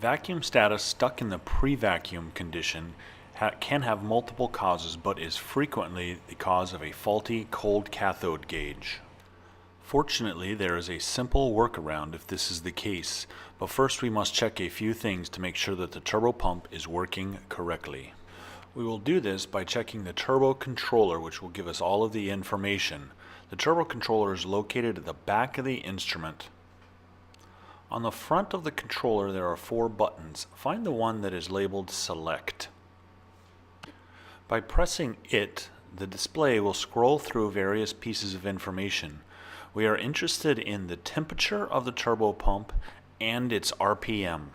Vacuum status stuck in the pre-vacuum condition can have multiple causes, but is frequently the cause of a faulty cold cathode gauge. Fortunately, there is a simple workaround if this is the case, but first we must check a few things to make sure that the turbo pump is working correctly. We will do this by checking the turbo controller, which will give us all of the information. The turbo controller is located at the back of the instrument. On the front of the controller there are 4 buttons. Find the one that is labeled Select. By pressing it, the display will scroll through various pieces of information. We are interested in the temperature of the turbo pump and its RPM.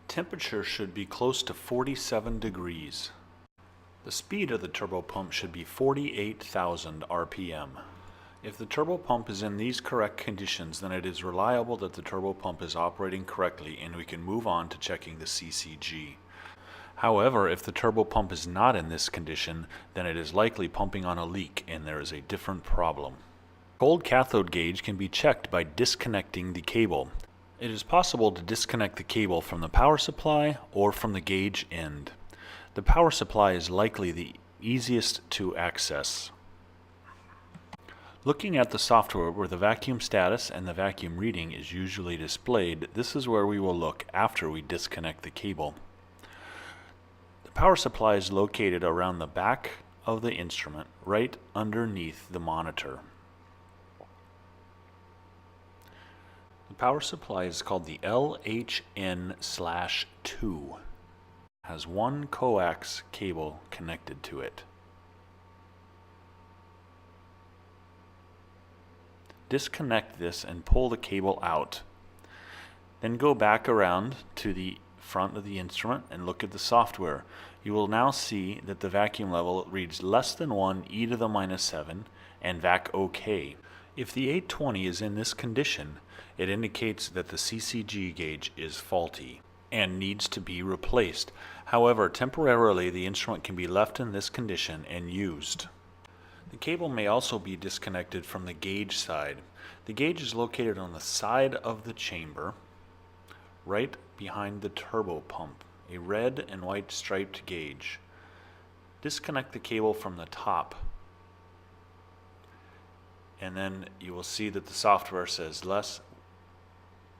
Temperature should be close to 47 degrees. The speed of the turbo pump should be 48,000 RPM. If the turbo pump is in these correct conditions, then it is reliable that the turbo pump is operating correctly and we can move on to checking the CCG. However, if the turbo pump is not in this condition, then it is likely pumping on a leak and there is a different problem. Cold cathode gauge can be checked by disconnecting the cable. It is possible to disconnect the cable from the power supply or from the gauge end. The power supply is likely the easiest to access. Looking at the software where the vacuum status and the vacuum reading is usually displayed, this is where we will look after we disconnect the cable. The power supply is located around the back of the instrument, right underneath the monitor. The power supply is called the LHN/2. It has 1 coax cable connected to it. Disconnect this and pull the cable out. Then go back around to the front of the instrument and look at the software. You will now see that the vacuum level reads less than 1 e to the minus 7 and vac OK. If the 820 is in this condition, it indicates that the CCG gauge is faulty and needs to be replaced. However, temporarily the instrument can be left in this condition and used. The cable may also be disconnected from the gauge side. The gauge is located on the side of the chamber, right behind the turbo pump, a red and white striped gauge. Disconnect the cable from the top, and then you will see that the software says less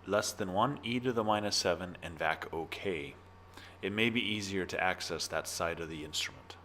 than 1 e to the minus 7 and vac OK. It may be easier to access that side of the instrument.